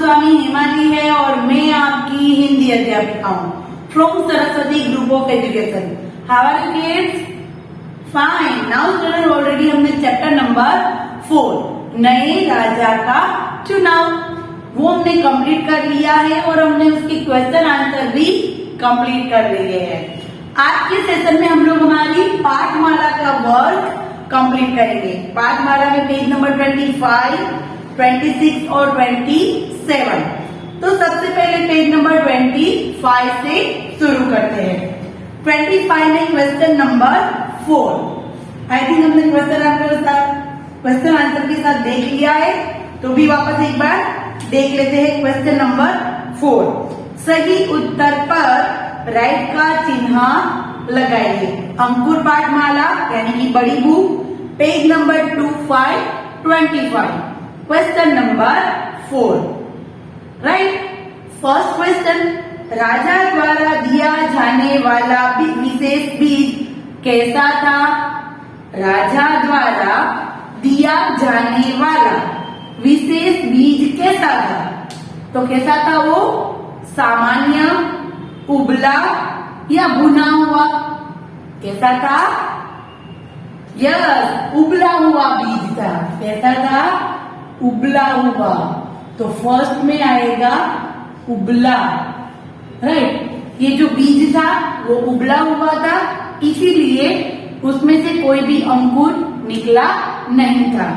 गोस्वामी हिमाली है और मैं आपकी हिंदी अध्यापिका हूँ from Saraswati group of education. How are you kids? Fine. Now student already हमने चैप्टर नंबर 4 नए राजा का चुनाव वो हमने कंप्लीट कर लिया है और हमने उसके क्वेश्चन आंसर भी कंप्लीट कर लिए हैं। आज के सेशन में हम लोग हमारी पाठमाला का वर्क कंप्लीट करेंगे। पाठमाला में पेज नंबर 25, 26 और 27। तो सबसे पहले पेज नंबर 25 से शुरू करते हैं। 25 में क्वेश्चन नंबर 4। आई थिंक हमने क्वेश्चन आंसर के साथ देख लिया है, तो भी वापस एक बार देख लेते हैं। क्वेश्चन नंबर 4, सही उत्तर पर राइट का चिन्ह लगाइए। अंकुर पाठमाला यानी कि बड़ी book, page number 25। Question number 4, right. First question, राजा द्वारा दिया जाने वाला विशेष बीज कैसा था? राजा द्वारा दिया जाने वाला विशेष बीज कैसा था? तो कैसा था वो? सामान्य, उबला या भुना हुआ? कैसा था? यस, उबला हुआ बीज था। कैसा था? उबला हुआ। तो फर्स्ट में आएगा उबला, राइट। ये जो बीज था वो उबला हुआ था, इसीलिए उसमें से कोई भी अंकुर निकला नहीं था।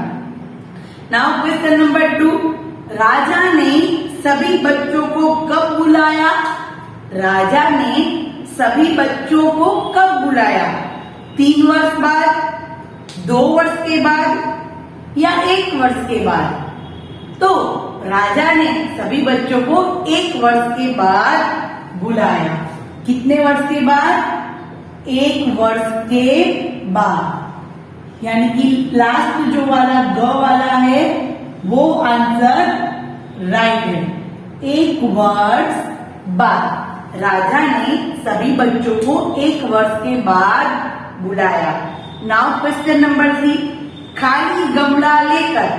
नाउ क्वेश्चन नंबर 2, राजा ने सभी बच्चों को कब बुलाया? राजा ने सभी बच्चों को कब बुलाया? 3 वर्ष बाद, 2 वर्ष के बाद या 1 वर्ष के बाद? तो राजा ने सभी बच्चों को 1 वर्ष के बाद बुलाया। कितने वर्ष के बाद? 1 वर्ष के बाद। यानी कि लास्ट जो वाला ग वाला है वो आंसर राइट है। 1 वर्ष बाद राजा ने सभी बच्चों को 1 वर्ष के बाद बुलाया। नाउ क्वेश्चन नंबर 3, खाली गमला लेकर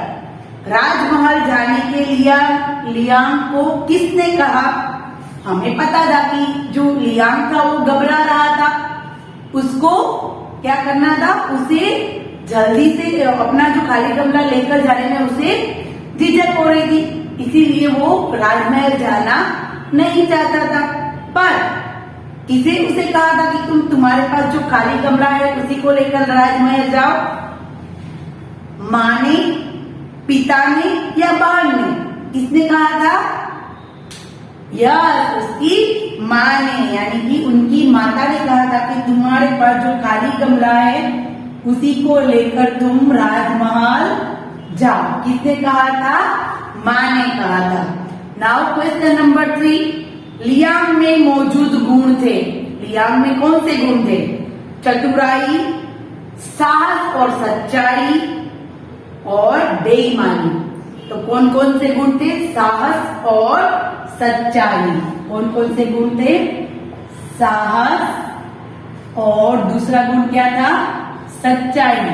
राजमहल जाने के लिए लियांग को किसने कहा? हमें पता था कि जो लियांग था वो घबरा रहा था, उसको क्या करना था? उसे जल्दी से अपना जो खाली गमला लेकर जाने में उसे झिझक हो रही थी, इसीलिए वो राजमहल जाना नहीं चाहता था। पर उसे कहा था कि तुम्हारे पास जो खाली गमला है उसी को लेकर राजमहल जाओ। माँ ने, पिता ने या बहन ने? किसने कहा था? यस, उसकी माँ ने, यानी कि उनकी माता ने कहा था कि तुम्हारे पास जो खाली गमला है उसी को लेकर तुम राजमहल जाओ। किसने कहा था? माँ ने कहा था। नाउ क्वेश्चन नंबर 3, लियांग में मौजूद गुण थे। लियांग में कौन से गुण थे? चतुराई, साहस और सच्चाई और बेईमानी। तो कौन कौन से गुण थे? साहस और सच्चाई। कौन कौन से गुण थे? साहस और दूसरा गुण क्या था? सच्चाई।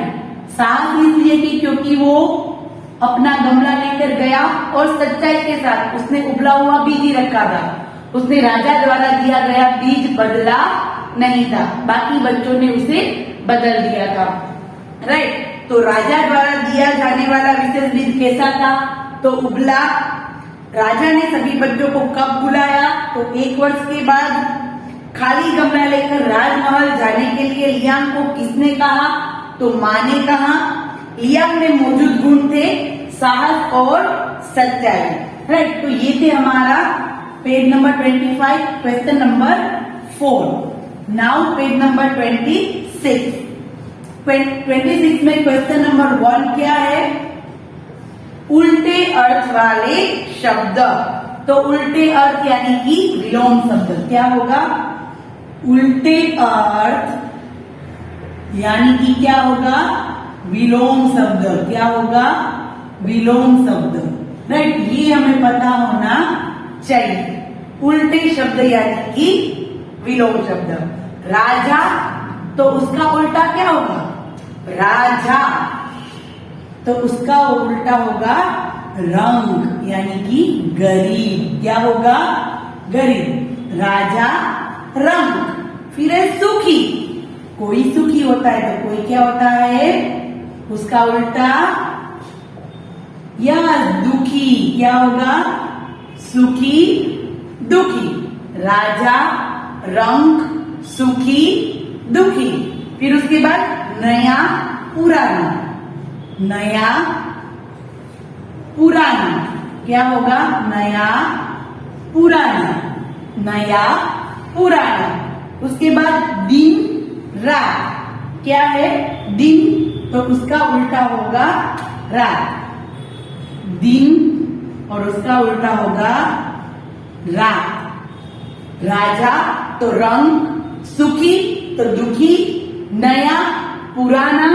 साहस इसलिए कि क्योंकि वो अपना गमला लेकर गया और सच्चाई के साथ उसने उबला हुआ बीज ही रखा था। उसने राजा द्वारा दिया गया बीज बदला नहीं था, बाकी बच्चों ने उसे बदल दिया था, राइट। तो राजा द्वारा दिया जाने वाला विशेष बीज कैसा था? तो उबला। राजा ने सभी बच्चों को कब बुलाया? तो 1 वर्ष के बाद। खाली गमला लेकर राजमहल जाने के लिए लियांग को किसने कहा? तो माँ ने कहा। लियांग में मौजूद गुण थे साहस और सच्चाई, राइट। तो ये थे हमारा page number 25, question number 4। Now page number 26। 26 में क्वेश्चन नंबर 1 क्या है? उल्टे अर्थ वाले शब्द। तो उल्टे अर्थ यानी कि विलोम शब्द क्या होगा? उल्टे अर्थ यानी कि क्या होगा? विलोम शब्द। क्या होगा? विलोम शब्द, राइट। ये हमें पता होना चाहिए। उल्टे शब्द यानी कि विलोम शब्द। राजा, तो उसका उल्टा क्या होगा? राजा। तो उसका उल्टा होगा रंग यानी कि गरीब। क्या होगा? गरीब। राजा रंग। फिर है सुखी। कोई सुखी होता है तो कोई क्या होता है? उसका उल्टा या दुखी। क्या होगा? सुखी दुखी। राजा रंग सुखी दुखी। फिर उसके बाद नया पुराना। नया पुराना। क्या होगा? नया पुराना। नया पुराना। उसके बाद दिन रात। क्या है? दिन तो उसका उल्टा होगा रात। दिन और उसका उल्टा होगा रात। राजा तो रंग, सुखी तो दुखी, नया पुराना,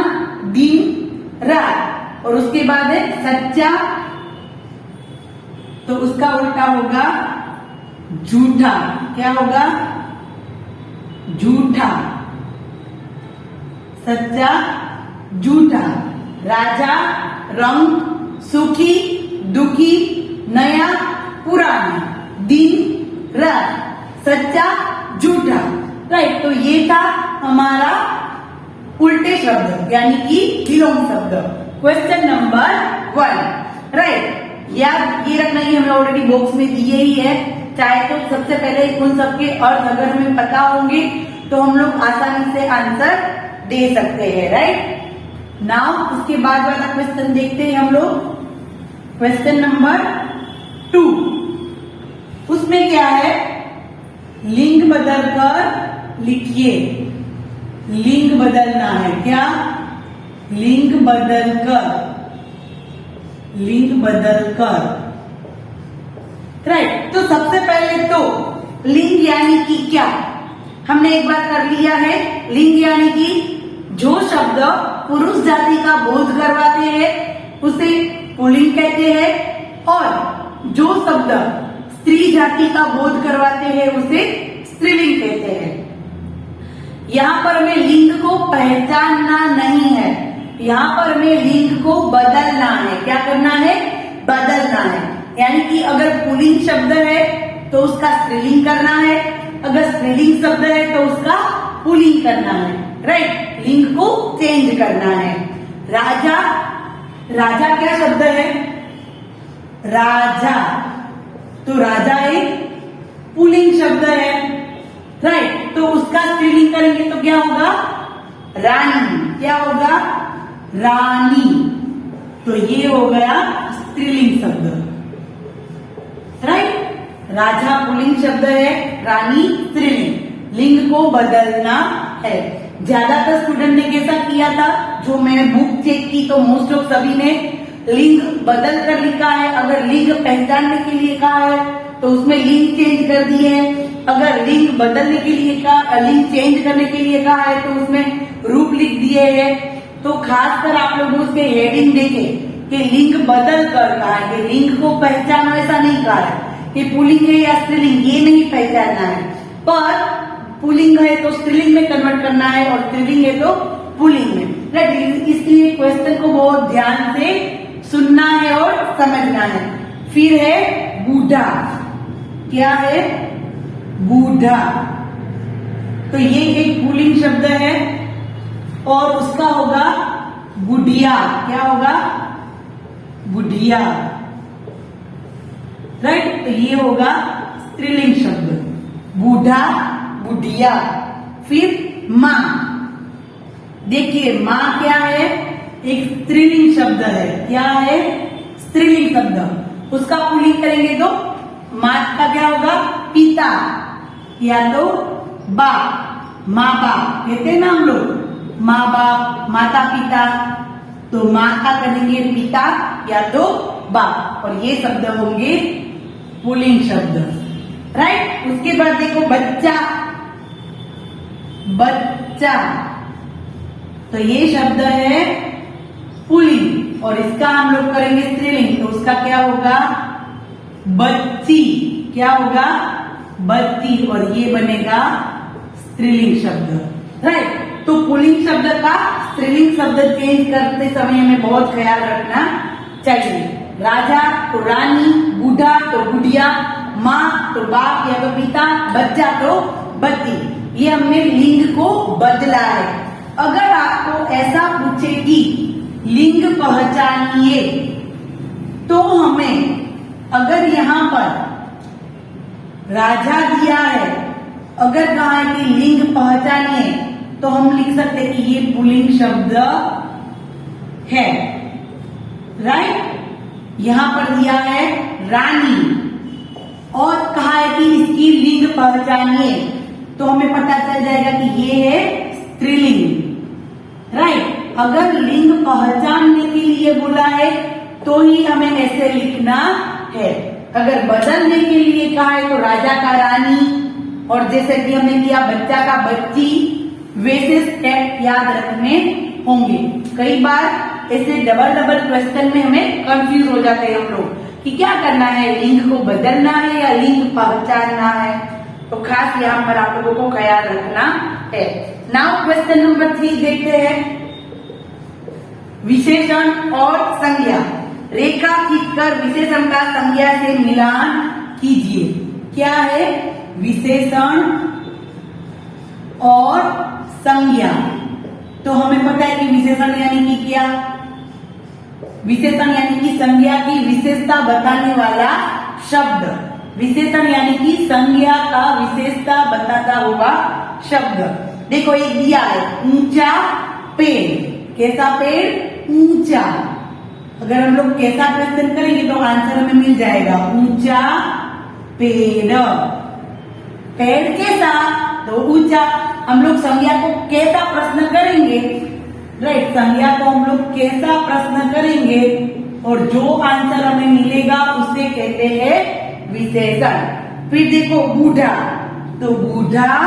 दिन रात। और उसके बाद है सच्चा तो उसका उल्टा होगा झूठा। क्या होगा? झूठा। सच्चा झूठा। राजा रंग सुखी दुखी, नया पुराना, दिन रात, सच्चा झूठा। राइट। तो ये था हमारा उल्टे शब्द यानी कि विलोम शब्द। Question number 1। राइट। याद ये रखना ही हमें ऑलरेडी बॉक्स में दिए ही है। चाहे तो सबसे पहले उन सबके अर्थ अगर हमें पता होंगे तो हम लोग आसानी से आंसर दे सकते हैं। राइट। नाउ उसके बाद वाला क्वेश्चन देखते हैं हम लोग। Question number 2। उसमें क्या है? लिंग बदलकर लिखिए। लिंग बदलना है। क्या? लिंग बदलकर। लिंग बदलकर। राइट। तो सबसे पहले तो लिंग यानी कि क्या हमने एक बार कर लिया है। लिंग यानी कि जो शब्द पुरुष जाति का बोध करवाते हैं उसे पुल्लिंग कहते हैं और जो शब्द स्त्री जाति का बोध करवाते हैं उसे स्त्रीलिंग कहते हैं। यहाँ पर हमें लिंग को पहचानना नहीं है, यहाँ पर हमें लिंग को बदलना है। क्या करना है? बदलना है। यानी कि अगर पुल्लिंग शब्द है तो उसका स्त्रीलिंग करना है, अगर स्त्रीलिंग शब्द है तो उसका पुल्लिंग करना है। राइट। लिंग को चेंज करना है। राजा। राजा क्या शब्द है? राजा। तो राजा एक पुल्लिंग शब्द है। राइट। तो उसका स्त्रीलिंग करेंगे तो क्या होगा? रानी। क्या होगा? रानी। तो ये हो गया स्त्रीलिंग शब्द। राइट। राजा पुल्लिंग शब्द है, रानी स्त्रीलिंग। लिंग को बदलना है। ज्यादातर स्टूडेंट ने कैसा किया था? जो मैंने बुक चेक की तो मोस्ट ऑफ सभी ने लिंग बदल कर लिखा है। अगर लिंग पहचानने के लिए कहा है तो उसमें लिंग चेंज कर दिए है। अगर लिंग बदलने के लिए कहा, लिंग चेंज करने के लिए कहा है तो उसमें रूप लिख दिए है। तो खासकर आप लोग उसके हेडिंग देखे कि लिंग बदल कर कहा है कि लिंग को पहचानो, ऐसा नहीं कहा है कि पुल्लिंग है या स्त्रीलिंग, ये नहीं पहचानना है। पर पुल्लिंग है तो स्त्रीलिंग में कन्वर्ट करना है और स्त्रीलिंग है तो पुल्लिंग में। राइट। इसलिए क्वेश्चन को बहुत ध्यान से सुनना है और समझना है। फिर है बूढ़ा। क्या है? बूढ़ा। तो ये एक पुल्लिंग शब्द है और उसका होगा बुढ़िया। क्या होगा? बुढ़िया। राइट। तो ये होगा स्त्रीलिंग शब्द। बूढ़ा, बुढ़िया। फिर माँ। देखिए माँ क्या है? एक स्त्रीलिंग शब्द है। क्या है? स्त्रीलिंग शब्द। उसका पुल्लिंग करेंगे तो माँ का क्या होगा? पिता या तो बाप। माँ बाप कहते हैं ना हम लोग, माँ बाप, माता पिता। तो माँ का करेंगे पिता या तो बाप और ये शब्द होंगे पुल्लिंग शब्द। राइट। उसके बाद देखो बच्चा। बच्चा। तो ये शब्द है पुल्लिंग और इसका हम लोग करेंगे स्त्रीलिंग तो उसका क्या होगा? बच्ची। क्या होगा? बच्ची। और ये बनेगा स्त्रीलिंग शब्द। राइट। तो पुल्लिंग शब्द का स्त्रीलिंग शब्द चेंज करते समय हमें बहुत ख्याल रखना चाहिए। राजा तो रानी, बूढ़ा तो बुढ़िया, माँ तो बाप या तो पिता, बच्चा तो बच्ची। ये हमने लिंग को बदला है। अगर आपको ऐसा पूछे कि लिंग पहचानिए, तो हमें अगर यहाँ पर राजा दिया है, अगर कहा है कि लिंग पहचानिए, तो हम लिख सकते हैं कि ये पुल्लिंग शब्द है, राइट। यहां पर दिया है रानी और कहा है कि इसकी लिंग पहचानिए, तो हमें पता चल जाएगा कि ये है स्त्रीलिंग, राइट। अगर लिंग पहचानने के लिए बोला है तो ही हमें ऐसे लिखना है। अगर बदलने के लिए कहा है तो राजा का रानी, और जैसे कि हमने किया बच्चा का बच्ची, वैसे स्टेप याद रखने होंगे। कई बार ऐसे डबल डबल क्वेश्चन में हमें कंफ्यूज हो जाते हैं हम लोग कि क्या करना है, लिंग को बदलना है या लिंग पहचानना है। तो खास यहाँ पर आप लोगों को ख्याल रखना है। नाउ क्वेश्चन नंबर 3 देखते हैं। विशेषण और संज्ञा रेखा खींचकर विशेषण का संज्ञा से मिलान कीजिए। क्या है? विशेषण और संज्ञा। तो हमें पता है कि विशेषण यानी कि क्या? विशेषण यानी कि संज्ञा की विशेषता बताने वाला शब्द। विशेषण यानी कि संज्ञा का विशेषता बताता हुआ शब्द। देखो एक दिया है ऊंचा पेड़। कैसा पेड़? ऊंचा। अगर हम लोग कैसा क्वेश्चन करेंगे तो आंसर हमें मिल जाएगा ऊंचा पेड़। पेड़ कैसा? तो ऊंचा। हम लोग संज्ञा को कैसा प्रश्न करेंगे, राइट। संज्ञा को हम लोग कैसा प्रश्न करेंगे और जो आंसर हमें मिलेगा उसे कहते हैं विशेषण। फिर देखो बूढ़ा। तो बूढ़ा,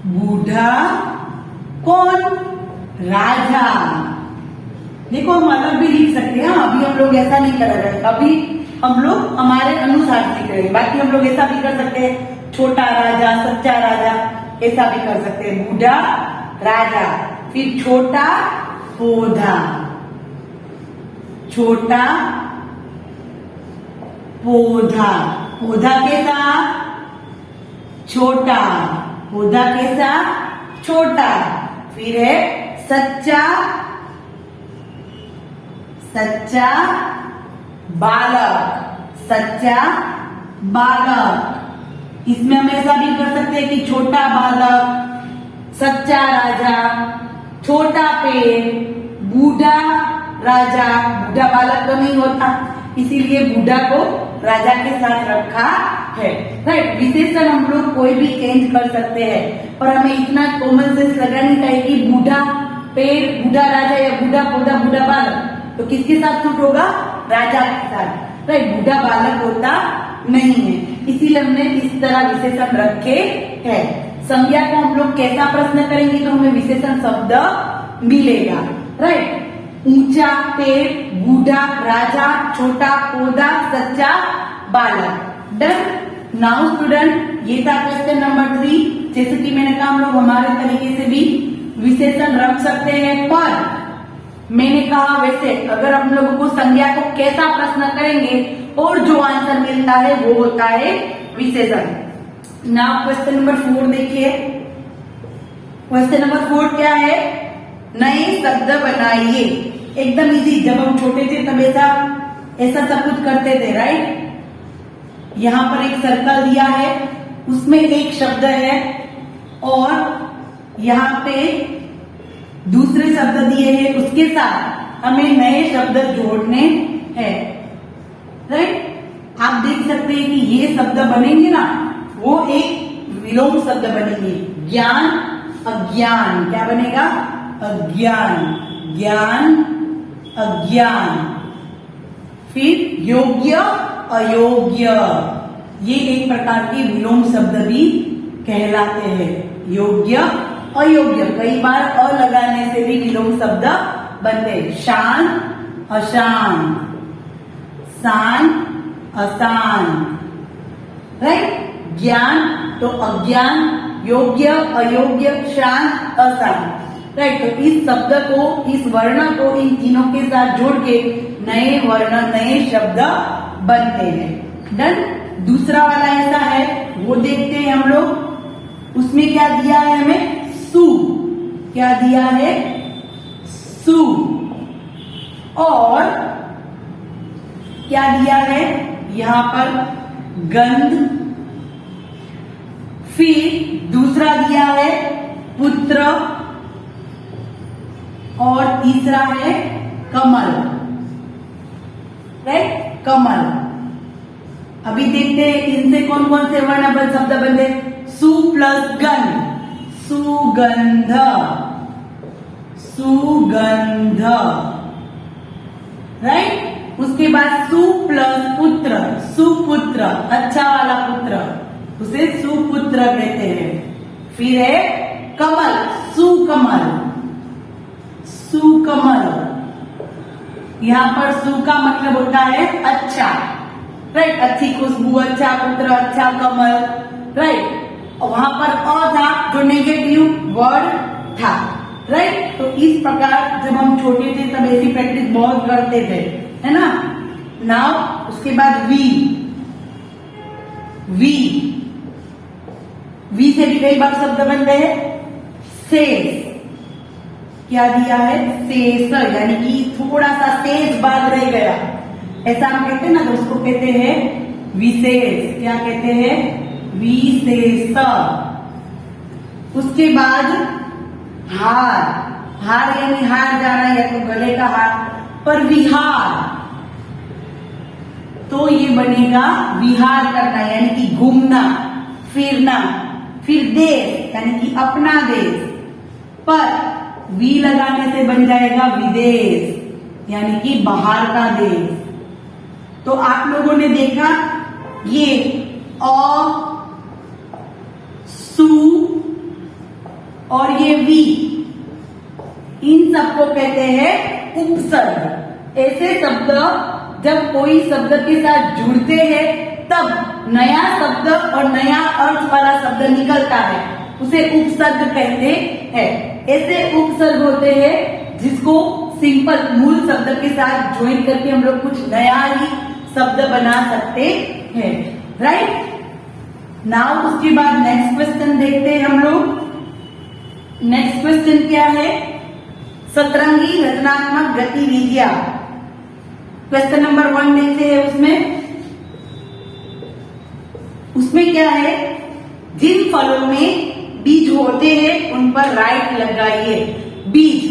बूढ़ा कौन? राजा। देखो हम अलग भी लिख सकते हैं। अभी हम लोग ऐसा नहीं कर रहे हैं, अभी हम लोग हमारे अनुसार लिख रहे हैं। बाकी हम लोग ऐसा भी कर सकते हैं, छोटा राजा, सच्चा राजा, ऐसा भी कर सकते हैं। बूढ़ा राजा। फिर छोटा पौधा। छोटा पौधा। पौधा कैसा? छोटा। पौधा कैसा? छोटा। फिर है सच्चा, सच्चा बालक। सच्चा बालक। इसमें हम ऐसा भी कर सकते हैं कि छोटा बालक, सच्चा राजा, छोटा पेड़, बूढ़ा राजा। बूढ़ा बालक तो नहीं होता, इसीलिए बूढ़ा को राजा के साथ रखा है, राइट। विशेषण हम लोग कोई भी चेंज कर सकते हैं, पर हमें इतना कॉमन सेंस लगानी चाहिए कि बूढ़ा पेड़, बूढ़ा राजा या बूढ़ा पौधा, बूढ़ा बालक तो किसके साथ सूट होगा? राजा के साथ, राइट। बूढ़ा बालक होता नहीं है, इसीलिए हमने इस तरह विशेषण रखे हैं। संज्ञा को हम लोग कैसा प्रश्न करेंगे तो हमें विशेषण शब्द मिलेगा, राइट। ऊंचा पेड़, बूढ़ा राजा, छोटा पौधा, सच्चा बालक। डन। नाउ स्टूडेंट, ये था क्वेश्चन नंबर 3। जैसे कि मैंने कहा हम लोग हमारे तरीके से भी विशेषण रख सकते हैं, पर मैंने कहा वैसे अगर हम लोगों को संज्ञा को कैसा प्रश्न करेंगे और जो आंसर मिलता है वो होता है विशेषण। नाउ क्वेश्चन नंबर 4 देखिए। क्वेश्चन नंबर 4 क्या है? नए शब्द बनाइए। एकदम इजी। जब हम छोटे थे तब ऐसा सब कुछ करते थे, राइट। यहाँ पर एक सर्कल दिया है, उसमें एक शब्द है और यहाँ पे दूसरे शब्द दिए हैं, उसके साथ हमें नए शब्द जोड़ने हैं, राइट। आप देख सकते हैं कि ये शब्द बनेंगे ना, वो एक विलोम शब्द बनेंगे। ज्ञान, अज्ञान। क्या बनेगा? अज्ञान। ज्ञान, अज्ञान। फिर योग्य, अयोग्य। ये एक प्रकार के विलोम शब्द भी कहलाते हैं। योग्य, अयोग्य। कई बार अ लगाने से भी विलोम शब्द बनते हैं। शान, अशान। शान, अशान, राइट। ज्ञान तो अज्ञान, योग्य, अयोग्य, शान, अशान, राइट। तो इस शब्द को, इस वर्ण को इन तीनों के साथ जोड़ के नए वर्ण, नए शब्द बनते हैं। डन। दूसरा वाला ऐसा है, वो देखते हैं हम लोग। उसमें क्या दिया है हमें? सु। क्या दिया है? सु। और क्या दिया है यहां पर? गंध। फिर दूसरा दिया है पुत्र, और तीसरा है कमल। राइट, कमल। अभी देखते हैं इनसे कौन कौन से वर्ण शब्द बनते। सु प्लस गंध, सुगंध, सुगंध। राइट। उसके बाद सु प्लस पुत्र, सुपुत्र, अच्छा वाला पुत्र, उसे सुपुत्र कहते हैं। फिर है कमल, सुकमल, सुकमल। यहां पर सु का मतलब होता है अच्छा। राइट, अच्छी खुशबू, अच्छा पुत्र, अच्छा कमल। राइट। और वहां पर अ था जो नेगेटिव वर्ड था। राइट। तो इस प्रकार जब हम छोटे थे तब ऐसी प्रैक्टिस बहुत करते थे, है ना। नाउ उसके बाद वी। वी, वी से भी कई बार शब्द बनते हैं। शेष। क्या दिया है? शेष, यानी कि थोड़ा सा शेष भाग रह गया, ऐसा हम कहते हैं ना, तो उसको कहते हैं विशेष। क्या कहते हैं? विशेष। उसके बाद हार। हार यानी हार जाना, या तो गले का हार। पर विहार, तो ये बनेगा विहार करना, यानी कि घूमना, फिरना। फिर देश, यानी कि अपना देश। पर वी लगाने से बन जाएगा विदेश, यानी कि बाहर का देश। तो आप लोगों ने देखा ये अ, सु और ये वी, इन सबको कहते हैं उपसर्ग। ऐसे शब्द जब कोई शब्द के साथ जुड़ते हैं तब नया शब्द और नया अर्थ वाला शब्द निकलता है, उसे उपसर्ग कहते हैं। ऐसे उपसर्ग होते हैं जिसको सिंपल मूल शब्द के साथ ज्वाइन करके हम लोग कुछ नया ही शब्द बना सकते हैं। राइट। नाउ उसके बाद नेक्स्ट क्वेश्चन देखते हैं हम लोग। नेक्स्ट क्वेश्चन क्या है? सतरंगी रचनात्मक गतिविधियां। क्वेश्चन नंबर 1 देखते हैं। उसमें क्या है? जिन फलों में बीज होते हैं उन पर राइट लगाइए। बीज,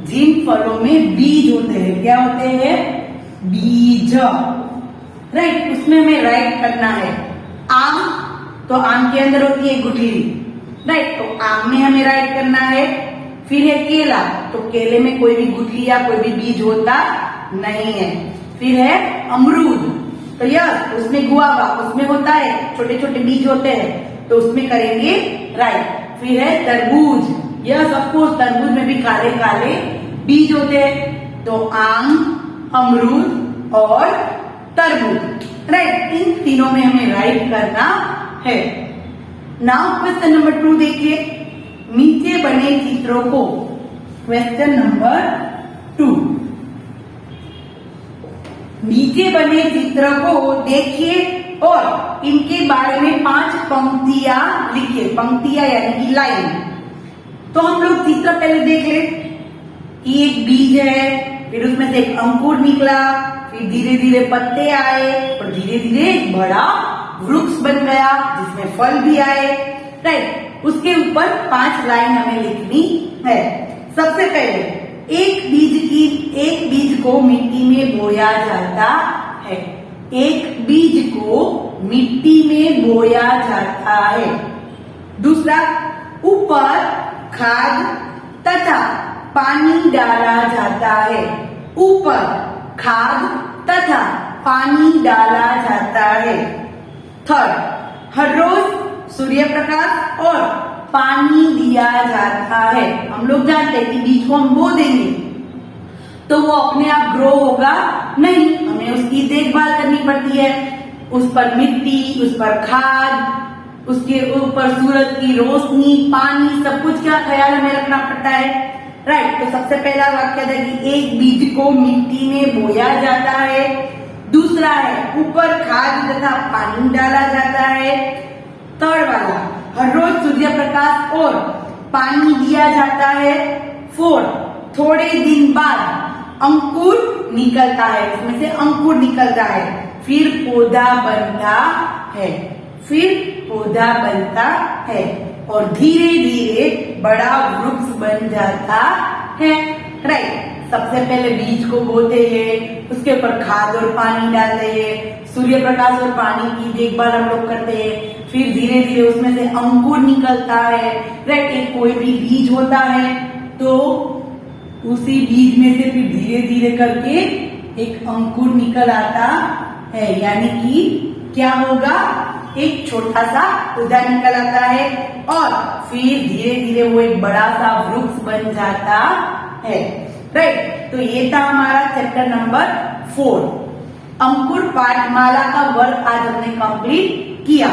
जिन फलों में बीज होते हैं, क्या होते हैं? बीज। राइट। उसमें हमें राइट करना है। आम, तो आम के अंदर होती है गुठली। राइट। तो आम में हमें राइट करना है। फिर है केला, तो केले में कोई भी गुठली या कोई भी बीज होता नहीं है। फिर है अमरूद, तो यस, उसमें गुआवा, उसमें होता है, छोटे छोटे बीज होते हैं, तो उसमें करेंगे राइट। फिर है तरबूज, यस ऑफ कोर्स, तरबूज में भी काले काले बीज होते हैं। तो आम, अमरूद और तरबूज। राइट। इन तीनों में हमें राइट करना है। नाउ क्वेश्चन नंबर 2 देखिए। नीचे बने चित्रों को, क्वेश्चन नंबर 2, नीचे बने चित्र को देखिए और इनके बारे में 5 पंक्तियां लिखिए। पंक्तियां यानी कि लाइन। तो हम लोग चित्र पहले देख ले कि एक बीज है, फिर उसमें से एक अंकुर निकला, फिर धीरे धीरे पत्ते आए और धीरे धीरे एक बड़ा वृक्ष बन गया जिसमें फल भी आए। राइट। उसके ऊपर 5 लाइन हमें लिखनी है। सबसे पहले एक बीज को मिट्टी में बोया जाता है। एक बीज को मिट्टी में बोया जाता है। दूसरा, ऊपर खाद तथा पानी डाला जाता है। ऊपर खाद तथा पानी डाला जाता है। थर्ड, हर रोज सूर्य प्रकाश और पानी दिया जाता है। हम लोग जानते हैं कि बीज को हम बो देंगे तो वो अपने आप ग्रो होगा नहीं, हमें उसकी देखभाल करनी पड़ती है। उस पर मिट्टी, उस पर खाद, उसके ऊपर सूरज की रोशनी, पानी, सब कुछ का ख्याल हमें रखना पड़ता है। राइट। तो सबसे पहला वाक्य था कि एक बीज को मिट्टी में बोया जाता है। दूसरा है ऊपर खाद तथा पानी डाला जाता है। थर्ड वाला हर रोज सूर्य प्रकाश और पानी दिया जाता है। फोर्थ थोड़े दिन बाद अंकुर निकलता है, इसमें से अंकुर निकलता है, फिर पौधा बनता है, फिर पौधा बनता है और धीरे धीरे बड़ा वृक्ष बन जाता है। राइट। सबसे पहले बीज को बोते हैं, उसके ऊपर खाद और पानी डालते हैं, सूर्य प्रकाश और पानी की देखभाल हम लोग करते हैं, फिर धीरे धीरे उसमें से अंकुर निकलता है। राइट। एक कोई भी बीज होता है तो उसी बीज में से फिर धीरे धीरे करके एक अंकुर निकल आता है, यानी कि क्या होगा, एक छोटा सा पौधा निकल आता है और फिर धीरे धीरे वो एक बड़ा सा वृक्ष बन जाता है। राइट। तो ये था हमारा चैप्टर नंबर 4, अंकुर पाठमाला का वर्क आज हमने कंप्लीट किया।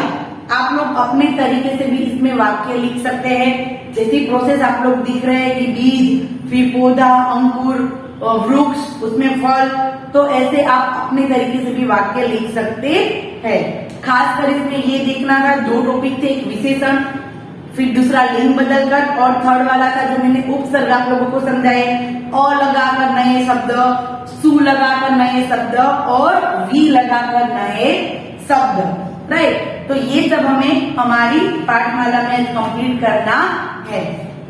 आप लोग अपने तरीके से भी इसमें वाक्य लिख सकते हैं, जैसी प्रोसेस आप लोग दिख रहे हैं कि बीज, फिर पौधा, अंकुर, वृक्ष, उसमें फल, तो ऐसे आप अपने तरीके से भी वाक्य लिख सकते हैं। खासकर इसमें ये देखना था, दो टॉपिक थे, एक विशेषण, फिर दूसरा लिंग बदलकर, और थर्ड वाला था जो मैंने उपसर्ग आप लोगों को समझाए, अ लगाकर नए शब्द, सु लगाकर नए शब्द और वी लगाकर नए शब्द। राइट। तो ये सब हमें हमारी पाठमाला में कंप्लीट करना है।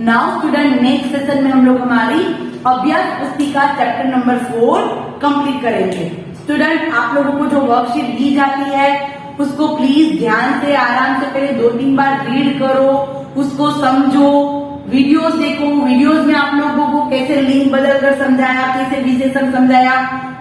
नाउ स्टूडेंट, नेक्स्ट सेशन में हम लोग हमारी अभ्यास पुस्तिका चैप्टर नंबर 4 कंप्लीट करेंगे। स्टूडेंट, आप लोगों को जो वर्कशीट दी जाती है उसको प्लीज ध्यान से, आराम से पहले 2-3 बार रीड करो, उसको समझो, वीडियोस देखो। वीडियोस में आप लोगों को कैसे लिंक बदल कर समझाया, कैसे विशेषण समझाया,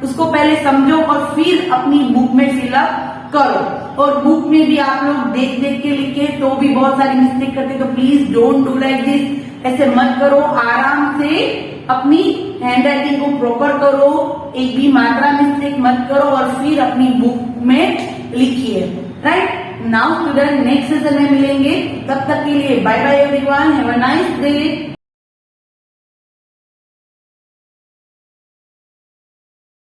उसको पहले समझो और फिर अपनी बुक में फिलअप करो। और बुक में भी आप लोग देख देख के लिखे तो भी बहुत सारी मिस्टेक करते, तो please don't do like this, ऐसे मत करो। आराम से अपनी हैंड राइटिंग को प्रॉपर करो, एक भी मात्रा मिस्टेक मत करो और फिर अपनी बुक में लिखिए। Right. Now student, next session में मिलेंगे, तब तक के लिए bye bye everyone, have a nice day.